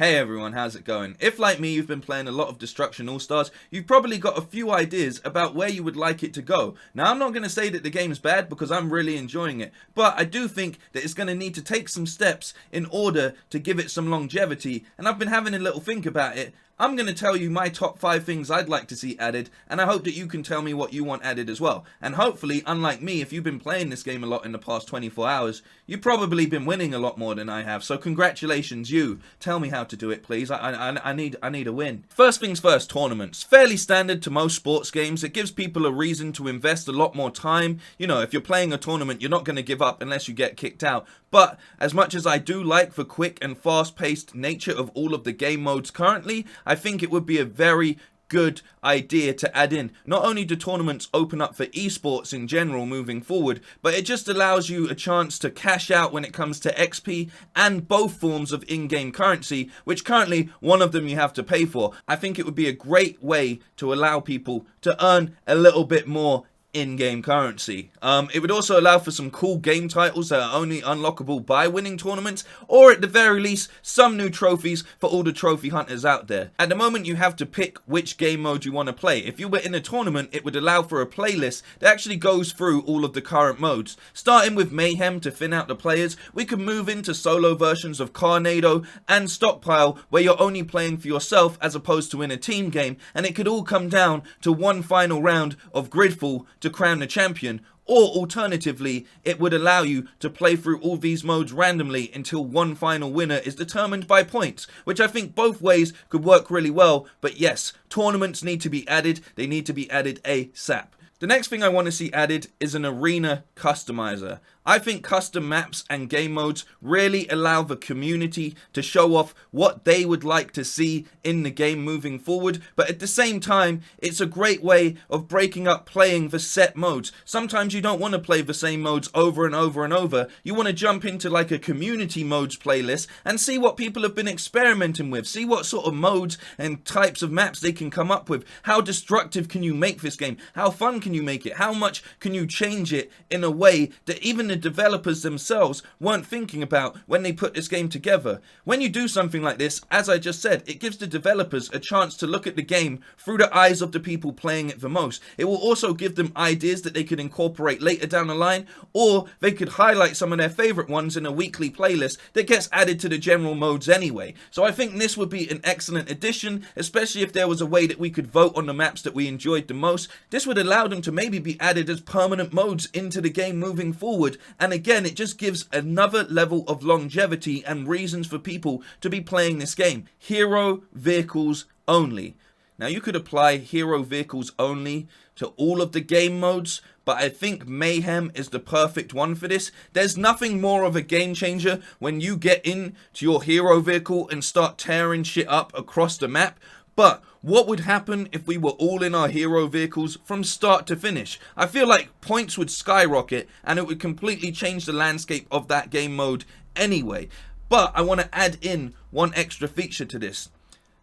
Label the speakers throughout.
Speaker 1: Hey everyone, how's it going? If like me you've been playing a lot of Destruction Allstars, you've probably got a few ideas about where you would like it to go. Now I'm not going to say that the game's bad because I'm really enjoying it, but I do think that it's going to need to take some steps in order to give it some longevity, and I've been having a little think about it. I'm going to tell you my top 5 things I'd like to see added, and I hope that you can tell me what you want added as well. And hopefully, unlike me, if you've been playing this game a lot in the past 24 hours, you've probably been winning a lot more than I have. So congratulations, you. Tell me how to do it, please. I need a win. First things first, tournaments. Fairly standard to most sports games. It gives people a reason to invest a lot more time. You know, if you're playing a tournament, you're not going to give up unless you get kicked out. But as much as I do like the quick and fast-paced nature of all of the game modes currently, I think it would be a very good idea to add in. Not only do tournaments open up for esports in general moving forward, but it just allows you a chance to cash out when it comes to XP and both forms of in-game currency, which currently one of them you have to pay for. I think it would be a great way to allow people to earn a little bit more in-game currency. It would also allow for some cool game titles that are only unlockable by winning tournaments, or at the very least some new trophies for all the trophy hunters out there. At the moment you have to pick which game mode you want to play. If you were in a tournament, it would allow for a playlist that actually goes through all of the current modes. Starting with Mayhem to thin out the players, we could move into solo versions of Carnado and Stockpile where you're only playing for yourself as opposed to in a team game, and it could all come down to one final round of GRIDFALL to crown the champion. Or alternatively, it would allow you to play through all these modes randomly until one final winner is determined by points, which I think both ways could work really well. But yes, tournaments need to be added. They need to be added ASAP. The next thing I want to see added is an arena customizer. I think custom maps and game modes really allow the community to show off what they would like to see in the game moving forward, but at the same time, it's a great way of breaking up playing the set modes. Sometimes you don't want to play the same modes over and over and over. You want to jump into like a community modes playlist and see what people have been experimenting with, see what sort of modes and types of maps they can come up with. How destructive can you make this game? How fun can you make it? How much can you change it in a way that even the developers themselves weren't thinking about when they put this game together? When you do something like this, as I just said, it gives the developers a chance to look at the game through the eyes of the people playing it the most. It will also give them ideas that they could incorporate later down the line, or they could highlight some of their favorite ones in a weekly playlist that gets added to the general modes anyway. So I think this would be an excellent addition, especially if there was a way that we could vote on the maps that we enjoyed the most. This would allow them to maybe be added as permanent modes into the game moving forward, and again it just gives another level of longevity and reasons for people to be playing this game. Hero vehicles only. Now you could apply hero vehicles only to all of the game modes, but I think Mayhem is the perfect one for this. There's nothing more of a game changer when you get into your hero vehicle and start tearing shit up across the map. But what would happen if we were all in our hero vehicles from start to finish? I feel like points would skyrocket and it would completely change the landscape of that game mode anyway. But I want to add in one extra feature to this.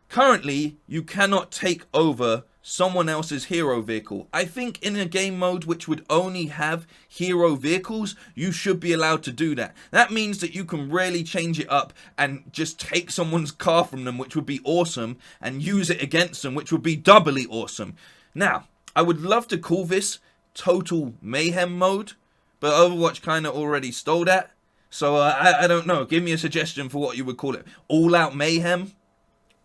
Speaker 1: Currently, you cannot take over someone else's hero vehicle. I think in a game mode which would only have hero vehicles, you should be allowed to do that. That means that you can really change it up and just take someone's car from them, which would be awesome, and use it against them, which would be doubly awesome. Now, I would love to call this Total Mayhem mode, but Overwatch kind of already stole that. So I don't know. Give me a suggestion for what you would call it. All Out Mayhem?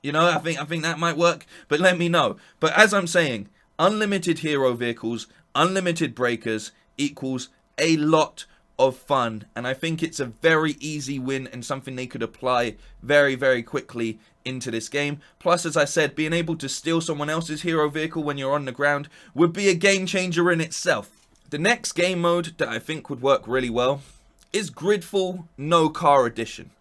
Speaker 1: You know, I think that might work, but let me know. But as I'm saying, unlimited hero vehicles, unlimited breakers equals a lot of fun. And I think it's a very easy win and something they could apply very, very quickly into this game. Plus, as I said, being able to steal someone else's hero vehicle when you're on the ground would be a game changer in itself. The next game mode that I think would work really well is GRIDFALL No Car Edition.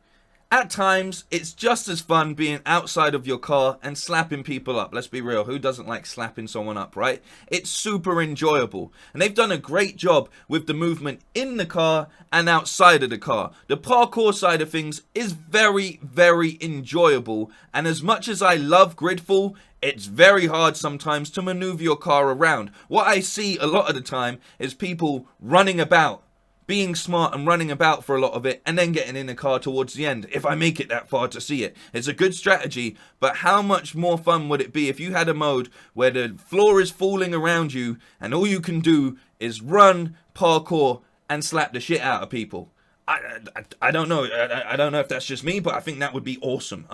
Speaker 1: At times, it's just as fun being outside of your car and slapping people up. Let's be real, who doesn't like slapping someone up, right? It's super enjoyable. And they've done a great job with the movement in the car and outside of the car. The parkour side of things is very, very enjoyable. And as much as I love GRIDFALL, it's very hard sometimes to maneuver your car around. What I see a lot of the time is people running about being smart and running about for a lot of it, and then getting in the car towards the end, if I make it that far to see it. It's a good strategy, but how much more fun would it be if you had a mode where the floor is falling around you and all you can do is run, parkour, and slap the shit out of people? I don't know. I don't know if that's just me, but I think that would be awesome.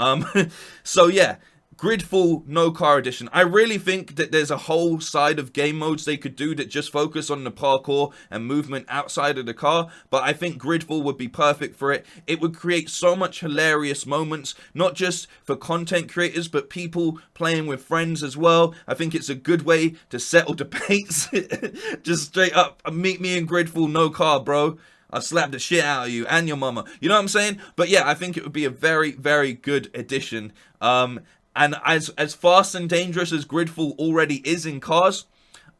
Speaker 1: So yeah, GRIDFALL no car edition. I really think that there's a whole side of game modes they could do that just focus on the parkour and movement outside of the car, but I think GRIDFALL would be perfect for it. It would create so much hilarious moments, not just for content creators, but people playing with friends as well. I think it's a good way to settle debates. Just straight up, meet me in GRIDFALL no car, bro. I'll slap the shit out of you and your mama. You know what I'm saying? But yeah, I think it would be a very, very good addition. And as fast and dangerous as GRIDFALL already is in cars,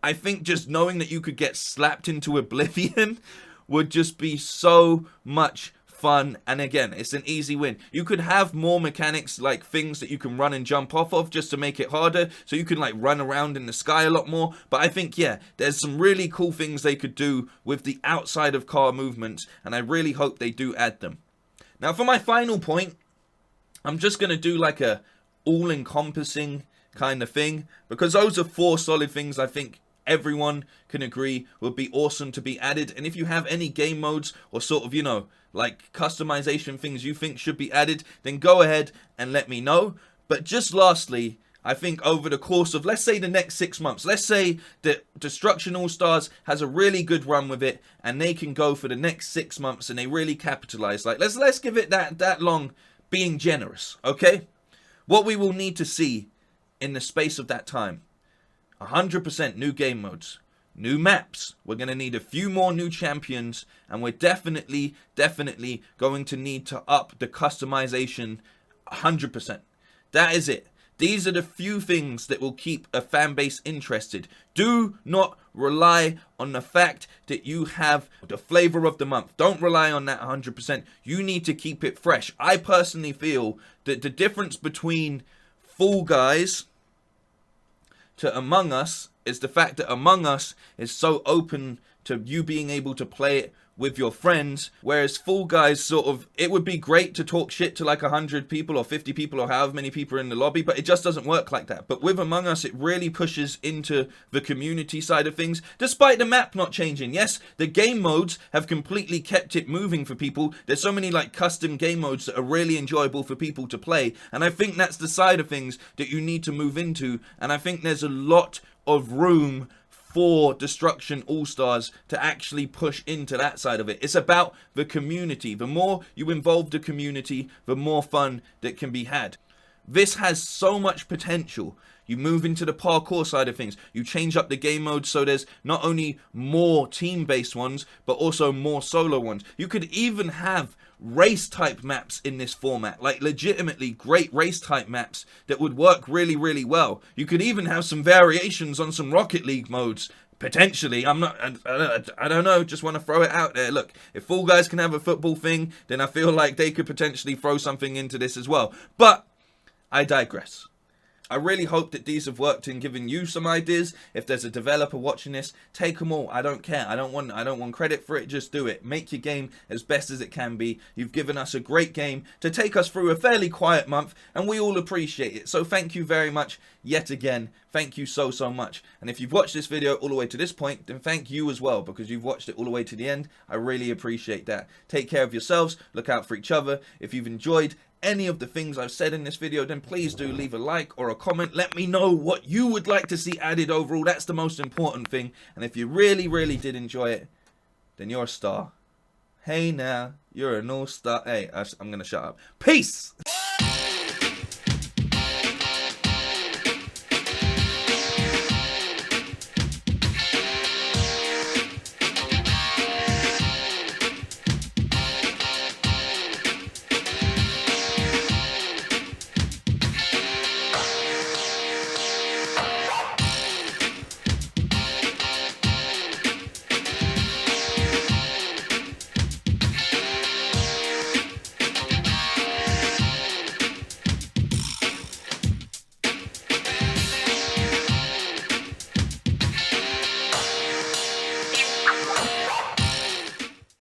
Speaker 1: I think just knowing that you could get slapped into oblivion would just be so much fun. And again, it's an easy win. You could have more mechanics, like things that you can run and jump off of, just to make it harder, so you can like run around in the sky a lot more. But I think, yeah, there's some really cool things they could do with the outside of car movements, and I really hope they do add them. Now for my final point, I'm just going to do like a all-encompassing kind of thing, because those are 4 solid things I think everyone can agree would be awesome to be added. And if you have any game modes or sort of, you know, like customization things you think should be added, then go ahead and let me know. But just lastly, I think over the course of, let's say, the next 6 months, let's say that Destruction Allstars has a really good run with it and they can go for the next 6 months and they really capitalize. Like, let's give it that long, being generous, okay? What we will need to see in the space of that time: 100% new game modes, new maps. We're going to need a few more new champions, and we're definitely going to need to up the customization 100%. That is it. These are the few things that will keep a fan base interested. Do not rely on the fact that you have the flavor of the month. Don't rely on that 100%. You need to keep it fresh. I personally feel that the difference between Fall Guys to Among Us is the fact that Among Us is so open to you being able to play it with your friends, whereas Fall Guys sort of, it would be great to talk shit to like 100 people or 50 people or however many people are in the lobby, but it just doesn't work like that. But with Among Us, it really pushes into the community side of things, despite the map not changing. Yes, the game modes have completely kept it moving for people. There's so many like custom game modes that are really enjoyable for people to play, and I think that's the side of things that you need to move into, and I think there's a lot of room for Destruction Allstars to actually push into that side of it. It's about the community. The more you involve the community, the more fun that can be had. This has so much potential. You move into the parkour side of things. You change up the game mode so there's not only more team-based ones, but also more solo ones. You could even have race type maps in this format, like legitimately great race type maps that would work really well. You could even have some variations on some Rocket League modes, potentially. I don't know, just want to throw it out there. Look, if Fall Guys can have a football thing, then I feel like they could potentially throw something into this as well. But I digress. I really hope that these have worked in giving you some ideas. If there's a developer watching this, take them all. I don't care. I don't want credit for it. Just do it. Make your game as best as it can be. You've given us a great game to take us through a fairly quiet month, and we all appreciate it. So thank you very much yet again. Thank you so much. And if you've watched this video all the way to this point, then thank you as well, because you've watched it all the way to the end. I really appreciate that. Take care of yourselves. Look out for each other. If you've enjoyed any of the things I've said in this video, then please do leave a like or a comment. Let me know what you would like to see added overall. That's the most important thing. And if you really did enjoy it, then you're a star. Hey now, you're an all-star. Hey, I'm gonna shut up. Peace.